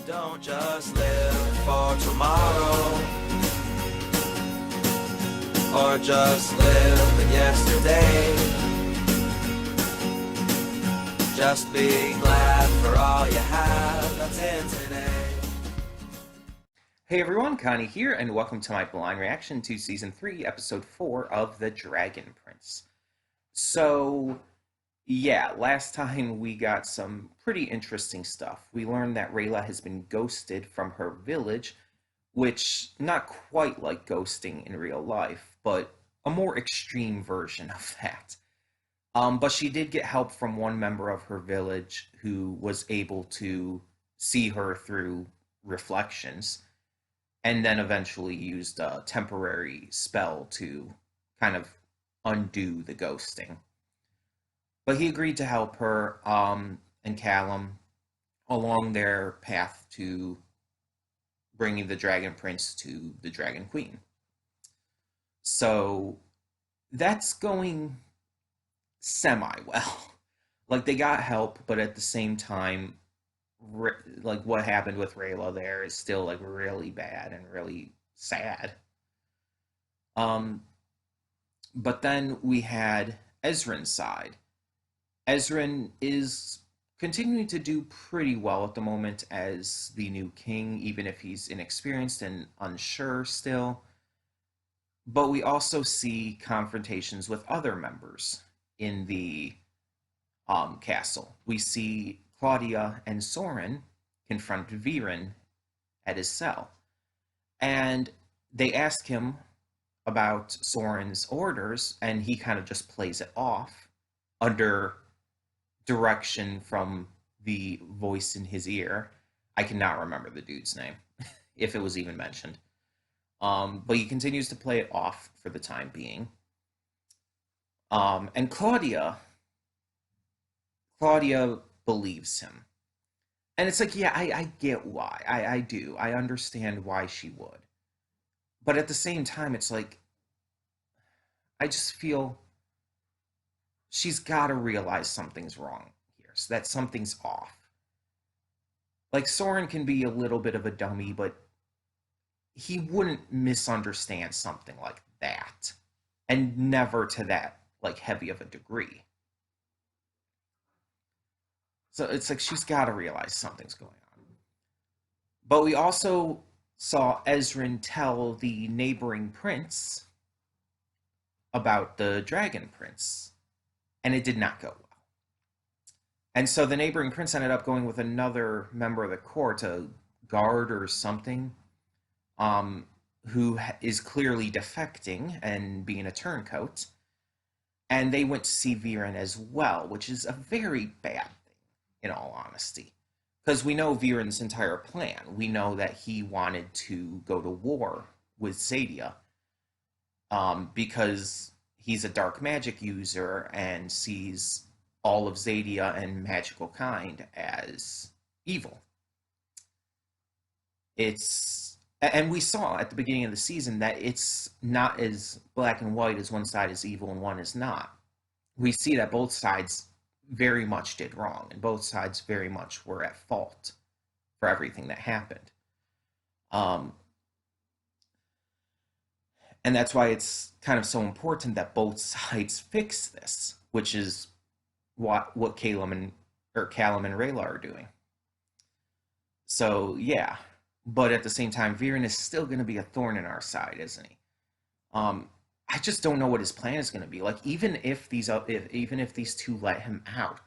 Don't just live for tomorrow, or just live in yesterday. Just be glad for all you have that's in today. Hey everyone, Connie here, and welcome to my blind reaction to Season 3, Episode 4 of The Dragon Prince. So, yeah, last time we got some pretty interesting stuff. We learned that Rayla has been ghosted from her village, which, not quite like ghosting in real life, but a more extreme version of that. But she did get help from one member of her village who was able to see her through reflections, and then eventually used a temporary spell to kind of undo the ghosting. But he agreed to help her and Callum along their path to bringing the Dragon Prince to the Dragon Queen. So that's going semi well. Like they got help, but at the same time, like what happened with Rayla there is still like really bad and really sad. Um, but then we had Ezrin's side. Ezrin is continuing to do pretty well at the moment as the new king, even if he's inexperienced and unsure still. But we also see confrontations with other members in the castle. We see Claudia and Soren confront Viren at his cell. And they ask him about Soren's orders, and he kind of just plays it off under direction from the voice in his ear. I cannot remember the dude's name, if it was even mentioned. But he continues to play it off for the time being. And Claudia believes him. And it's like, yeah, I get why. I do. I understand why she would. But at the same time, it's like, I just feel she's got to realize something's wrong here, so that something's off. Like, Soren can be a little bit of a dummy, but he wouldn't misunderstand something like that. And never to that, like, heavy of a degree. So it's like she's got to realize something's going on. But we also saw Ezrin tell the neighboring prince about the Dragon Prince, and it did not go well. And so the neighboring prince ended up going with another member of the court, a guard or something, who is clearly defecting and being a turncoat. And they went to see Viren as well, which is a very bad thing, in all honesty. Because we know Viren's entire plan. We know that he wanted to go to war with Zadia, because he's a dark magic user and sees all of Zadia and magical kind as evil. And we saw at the beginning of the season that it's not as black and white as one side is evil and one is not. We see that both sides very much did wrong, and both sides very much were at fault for everything that happened. And that's why it's kind of so important that both sides fix this, which is what Callum and Rayla are doing. So yeah, but at the same time, Viren is still going to be a thorn in our side, isn't he? I just don't know what his plan is going to be. Like, even if these two let him out,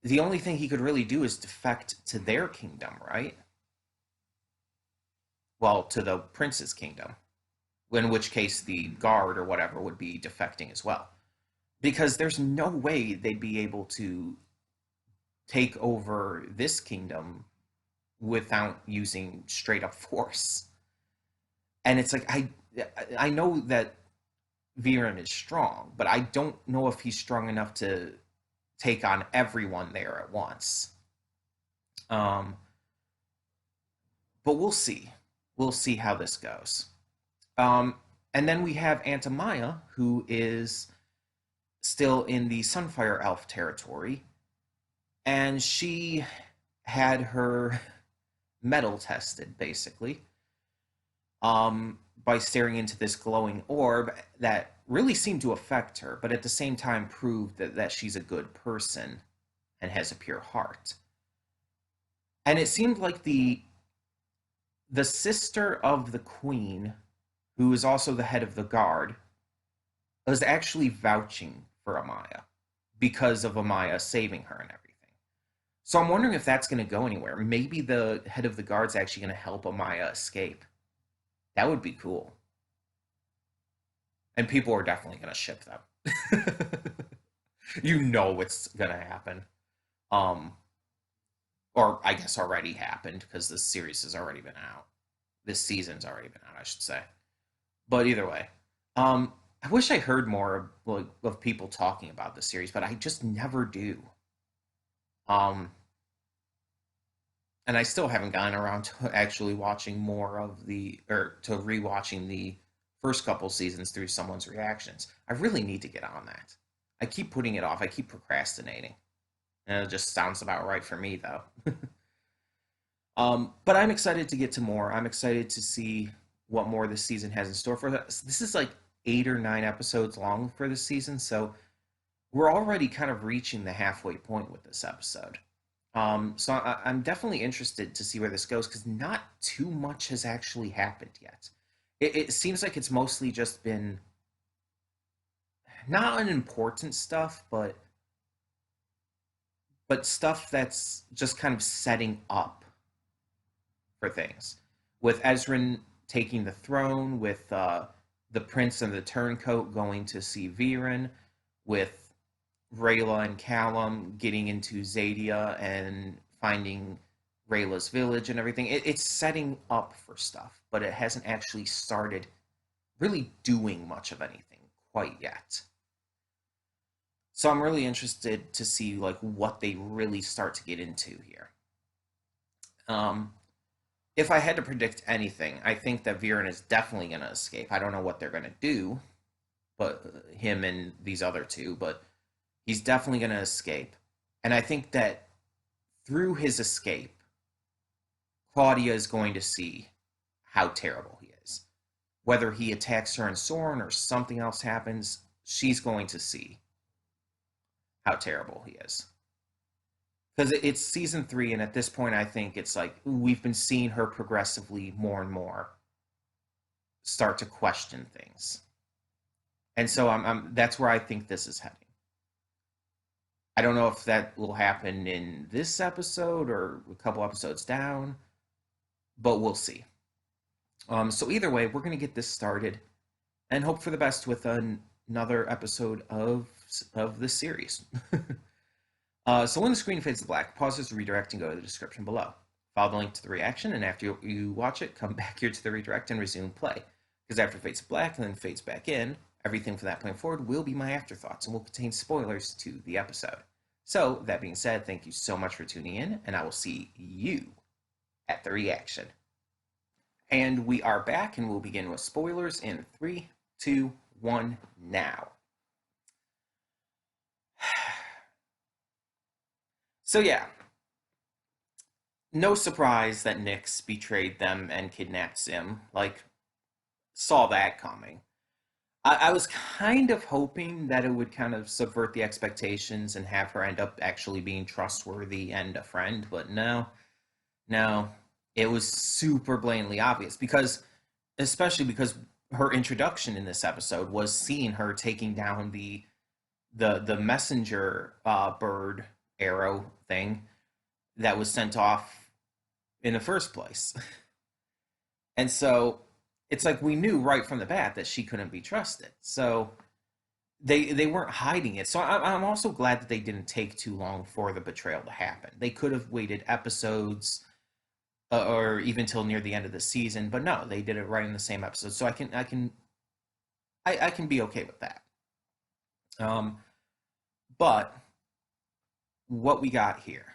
the only thing he could really do is defect to their kingdom, right? Well, to the prince's kingdom, in which case the guard or whatever would be defecting as well. Because there's no way they'd be able to take over this kingdom without using straight up force. And it's like, I know that Viren is strong, but I don't know if he's strong enough to take on everyone there at once. But we'll see. We'll see how this goes. And then we have Antamaya, who is still in the Sunfire Elf territory, and she had her metal tested, basically, by staring into this glowing orb that really seemed to affect her, but at the same time proved that she's a good person and has a pure heart. And it seemed like the sister of the queen, who is also the head of the guard, was actually vouching for Amaya because of Amaya saving her and everything. So I'm wondering if that's going to go anywhere. Maybe the head of the guard's actually going to help Amaya escape. That would be cool. And people are definitely going to ship them. You know what's going to happen. Um, or I guess already happened because this series has already been out. This season's already been out, I should say. But either way, I wish I heard more of people talking about the series, but I just never do. Um, and I still haven't gotten around to actually watching more of or to rewatching the first couple seasons through someone's reactions. I really need to get on that. I keep putting it off. I keep procrastinating. And it just sounds about right for me, though. But I'm excited to get to more. I'm excited to see what more this season has in store for us. This is like 8 or 9 episodes long for this season, so we're already kind of reaching the halfway point with this episode. So I'm definitely interested to see where this goes because not too much has actually happened yet. It seems like it's mostly just been not unimportant stuff, but stuff that's just kind of setting up for things. With Ezrin taking the throne, with the prince and the turncoat going to see Viren, with Rayla and Callum getting into Zadia and finding Rayla's village and everything. It's setting up for stuff, but it hasn't actually started really doing much of anything quite yet. So I'm really interested to see like what they really start to get into here. Um, if I had to predict anything, I think that Viren is definitely going to escape. I don't know what they're going to do, but him and these other two, but he's definitely going to escape. And I think that through his escape, Claudia is going to see how terrible he is. Whether he attacks her in Soren or something else happens, she's going to see how terrible he is. Because it's season 3, and at this point, I think it's like we've been seeing her progressively more and more start to question things, and so that's where I think this is heading. I don't know if that will happen in this episode or a couple episodes down, but we'll see. So either way, we're going to get this started and hope for the best with another episode of the series. So when the screen fades to black, pause this redirect and go to the description below. Follow the link to the reaction, and after you watch it, come back here to the redirect and resume play. Because after it fades to black and then fades back in, everything from that point forward will be my afterthoughts and will contain spoilers to the episode. So, that being said, thank you so much for tuning in, and I will see you at the reaction. And we are back, and we'll begin with spoilers in 3, 2, 1, now. So yeah, no surprise that Nyx betrayed them and kidnapped Sim. Like, saw that coming. I was kind of hoping that it would kind of subvert the expectations and have her end up actually being trustworthy and a friend, but no, it was super blatantly obvious especially because her introduction in this episode was seeing her taking down the messenger bird arrow thing that was sent off in the first place. And so it's like we knew right from the bat that she couldn't be trusted. So they weren't hiding it. So I'm also glad that they didn't take too long for the betrayal to happen. They could have waited episodes or even till near the end of the season, but no, they did it right in the same episode. So I can be okay with that. But what we got here,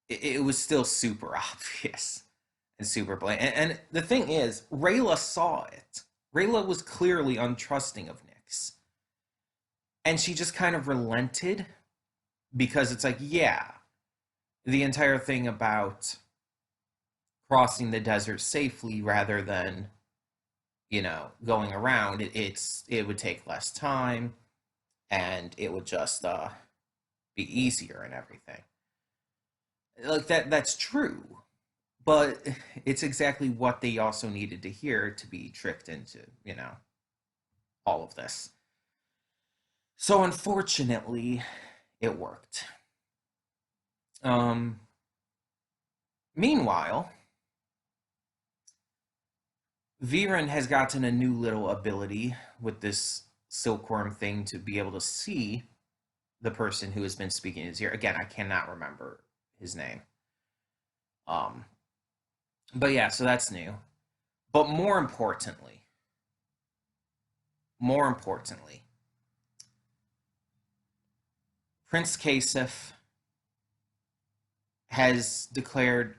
it was still super obvious and super blatant. And the thing is, Rayla saw it. Rayla was clearly untrusting of Nyx. And she just kind of relented because it's like, yeah, the entire thing about crossing the desert safely rather than, going around, it would take less time and it would just be easier and everything. Like that's true. But it's exactly what they also needed to hear to be tricked into, all of this. So unfortunately, it worked. Um, Meanwhile, Viren has gotten a new little ability with this silkworm thing to be able to see the person who has been speaking in his ear. Again, I cannot remember his name. Um, but yeah, so that's new. But more importantly, Prince Kasif has declared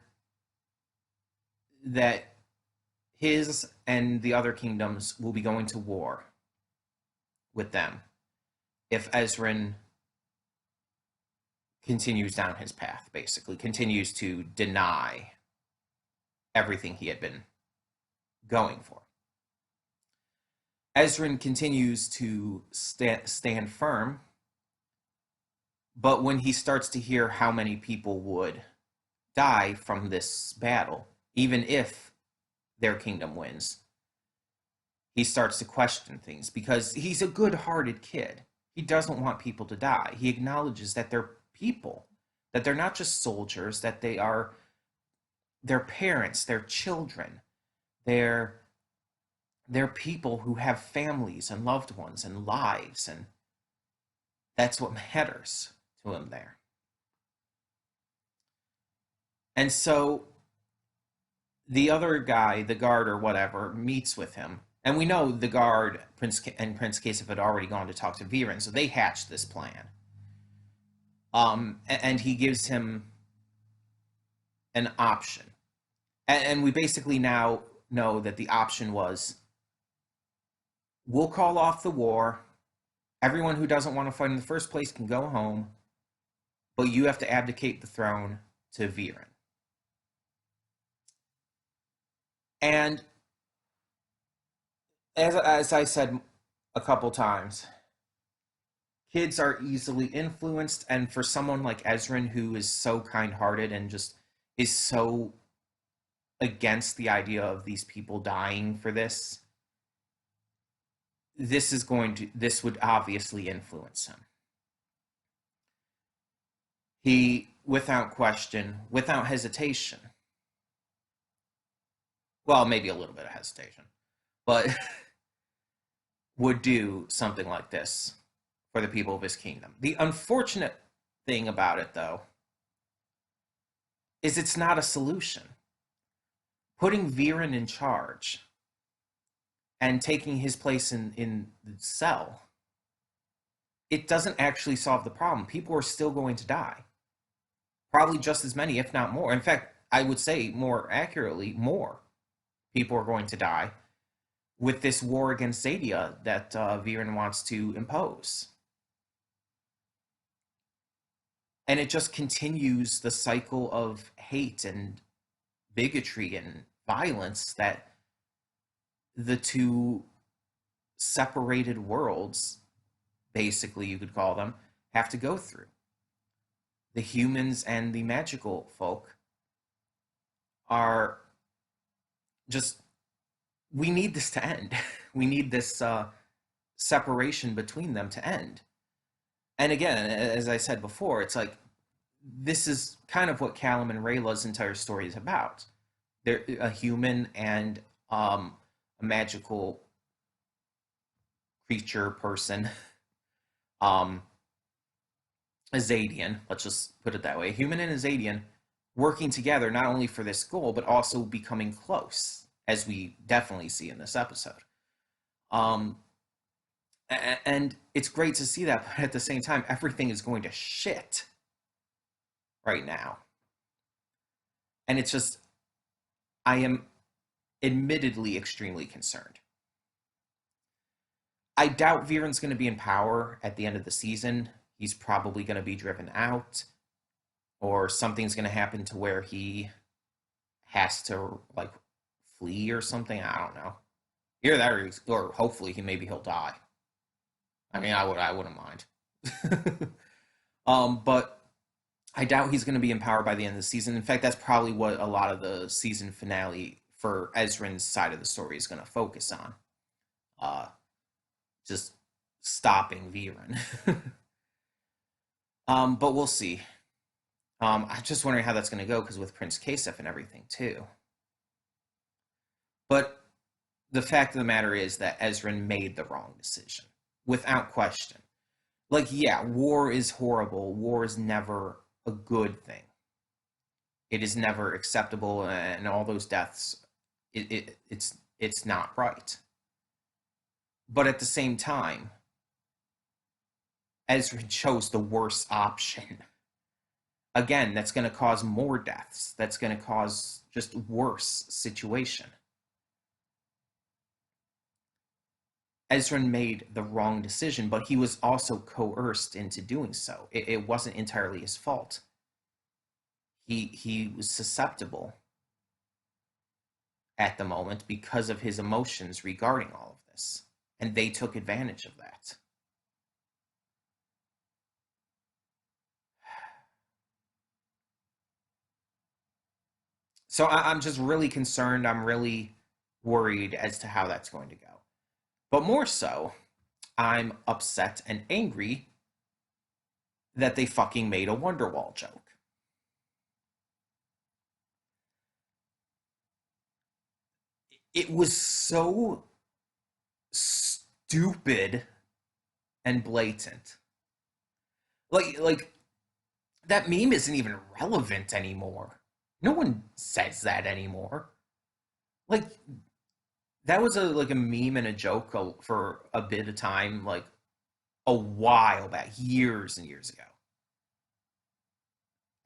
that his and the other kingdoms will be going to war with them if Ezrin continues down his path, basically, continues to deny everything he had been going for. Ezrin continues to stand firm, but when he starts to hear how many people would die from this battle, even if their kingdom wins, he starts to question things because he's a good-hearted kid. He doesn't want people to die. He acknowledges that they're people, that they're not just soldiers, that they are their parents, their children, they're people who have families and loved ones and lives, and that's what matters to him there. And so the other guy, the guard or whatever, meets with him. And we know the guard, Prince Kasif, had already gone to talk to Viren, so they hatched this plan. And he gives him an option. And we basically now know that the option was, we'll call off the war. Everyone who doesn't want to fight in the first place can go home, but you have to abdicate the throne to Viren. And as I said a couple times, kids are easily influenced, and for someone like Ezrin, who is so kind-hearted and just is so against the idea of these people dying for this, this would obviously influence him. He, without question, without hesitation, well, maybe a little bit of hesitation, but would do something like this for the people of his kingdom. The unfortunate thing about it, though, is it's not a solution. Putting Viren in charge and taking his place in the cell, it doesn't actually solve the problem. People are still going to die. Probably just as many, if not more. In fact, I would say more accurately, more people are going to die with this war against Zadia that Viren wants to impose. And it just continues the cycle of hate and bigotry and violence that the two separated worlds, basically you could call them, have to go through. The humans and the magical folk are just, we need this to end. We need this separation between them to end. And again, as I said before, it's like, this is kind of what Callum and Rayla's entire story is about. They're a human and a magical creature person, a Zadian, let's just put it that way, a human and a Zadian working together not only for this goal, but also becoming close, as we definitely see in this episode. And it's great to see that, but at the same time, everything is going to shit right now. And it's just, I am admittedly extremely concerned. I doubt Viren's going to be in power at the end of the season. He's probably going to be driven out, or something's going to happen to where he has to like flee or something. I don't know. Either that, or hopefully he'll die. I mean, I wouldn't mind. But I doubt he's going to be in power by the end of the season. In fact, that's probably what a lot of the season finale for Ezran's side of the story is going to focus on. Uh, just stopping Viren. But we'll see. I'm just wondering how that's going to go because with Prince Kasef and everything too. But the fact of the matter is that Ezran made the wrong decision, without question. Like, yeah, war is horrible. War is never a good thing. It is never acceptable, and all those deaths, it's not right. But at the same time, Ezra chose the worst option. Again, that's going to cause more deaths. That's going to cause just worse situation. Ezran made the wrong decision, but he was also coerced into doing so. It wasn't entirely his fault. He was susceptible at the moment because of his emotions regarding all of this, and they took advantage of that. So I'm just really concerned. I'm really worried as to how that's going to go. But more so, I'm upset and angry that they fucking made a Wonderwall joke. It was so stupid and blatant. Like that meme isn't even relevant anymore. No one says that anymore. Like that was a meme and a joke for a bit of time, like a while back, years and years ago.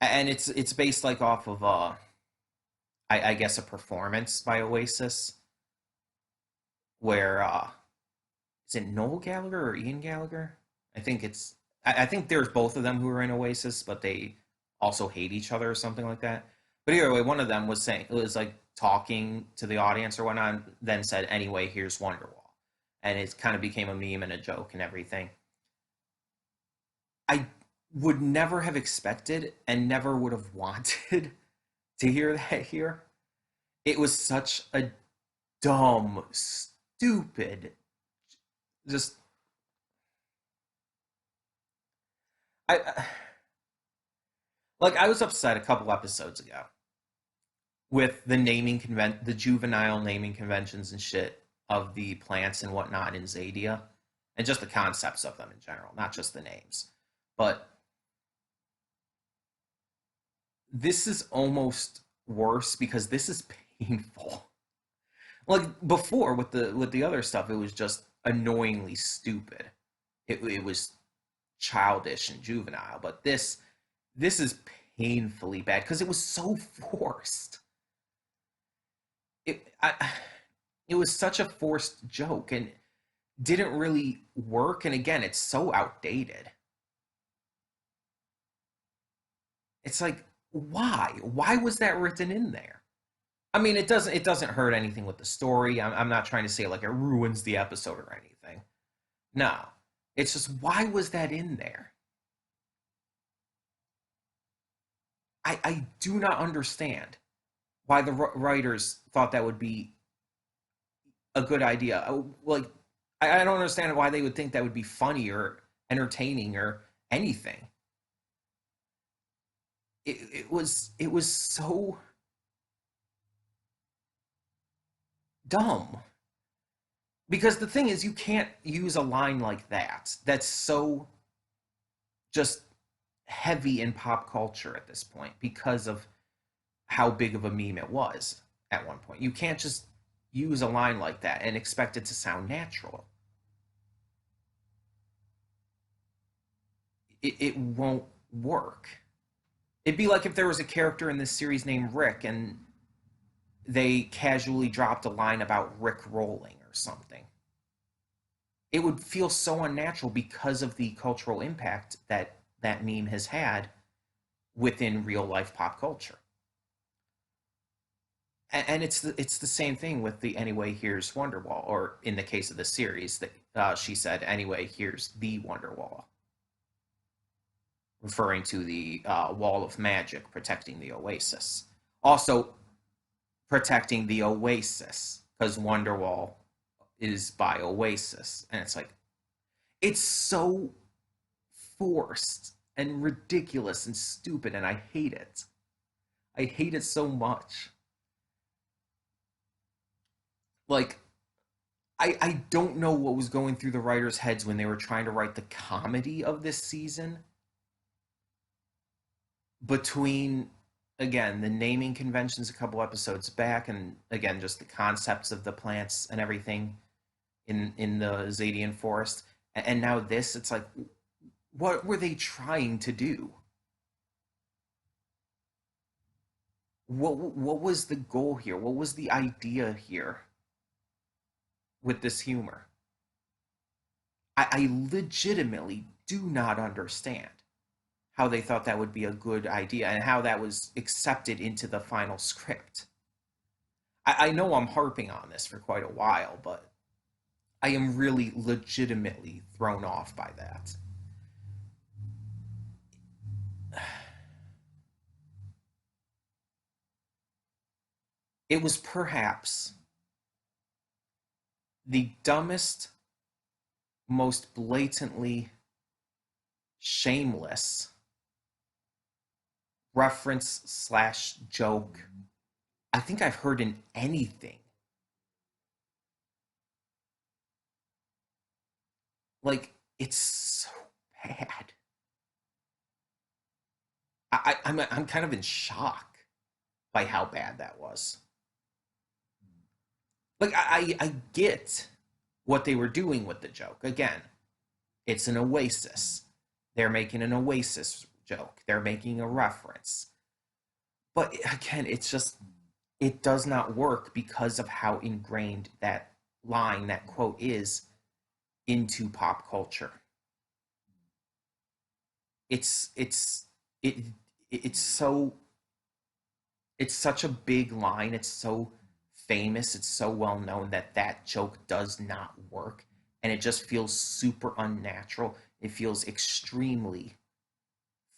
And it's based like off of I guess a performance by Oasis where is it Noel Gallagher or Ian Gallagher? I think there's both of them who are in Oasis, but they also hate each other or something like that. But either way, one of them was like talking to the audience or whatnot, then said, "Anyway, here's Wonderwall," and it kind of became a meme and a joke and everything. I would never have expected and never would have wanted to hear that here. It was such a dumb, stupid, just I like I was upset a couple episodes ago with the juvenile naming conventions and shit of the plants and whatnot in Zadia, and just the concepts of them in general, not just the names. But this is almost worse because this is painful. Like before with the other stuff, it was just annoyingly stupid. It was childish and juvenile, but this is painfully bad because it was so forced. It I, it was such a forced joke and didn't really work. And again, it's so outdated. It's like why was that written in there? I mean, it doesn't hurt anything with the story. I'm not trying to say like it ruins the episode or anything. No, it's just why was that in there? I do not understand why the writers thought that would be a good idea. Like I don't understand why they would think that would be funny or entertaining or anything. It was so dumb. Because the thing is, you can't use a line like that. That's so just heavy in pop culture at this point because of how big of a meme it was at one point. You can't just use a line like that and expect it to sound natural. It won't work. It'd be like if there was a character in this series named Rick and they casually dropped a line about Rick rolling or something. it would feel so unnatural because of the cultural impact that that meme has had within real life pop culture. And it's the same thing with the anyway here's Wonderwall, or in the case of the series that she said anyway here's the Wonderwall, referring to the wall of magic protecting the oasis. Also protecting the oasis because Wonderwall is by Oasis, and it's like it's so forced and ridiculous and stupid, and I hate it. I hate it so much. Like I don't know what was going through the writers' heads when they were trying to write the comedy of this season between again the naming conventions a couple episodes back and again just the concepts of the plants and everything in the Zadian forest and now this it's like what were they trying to do? What was the goal here? What was the idea here with this humor? I legitimately do not understand how they thought that would be a good idea and how that was accepted into the final script. I know I'm harping on this for quite a while, but I am really legitimately thrown off by that. It was perhaps the dumbest, most blatantly shameless reference slash joke I think I've heard in anything. Like, it's so bad. I'm kind of in shock by how bad that was. Like, I get what they were doing with the joke. Again, it's an oasis. They're making an oasis joke. They're making a reference. But again, it's just it does not work because of how ingrained that line, that quote is into pop culture. It's it it's so it's such a big line. It's so famous. It's so well known that that joke does not work, and it just feels super unnatural. It feels extremely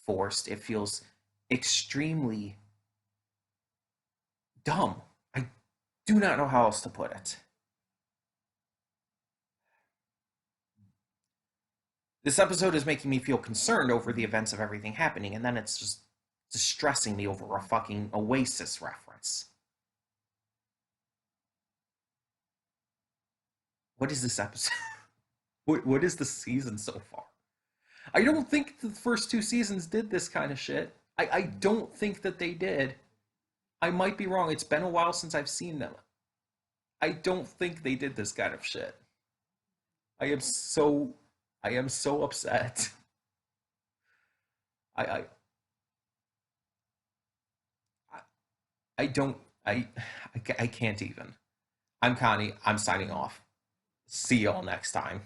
forced. It feels extremely dumb. I do not know how else to put it. This episode is making me feel concerned over the events of everything happening, and then it's just distressing me over a fucking Oasis reference. What is this episode? What is the season so far? I don't think the first two seasons did this kind of shit. I don't think that they did. I might be wrong. It's been a while since I've seen them. I don't think they did this kind of shit. I am so I am so upset. I I I I don't I can't even. I'm Connie. I'm signing off. See y'all next time.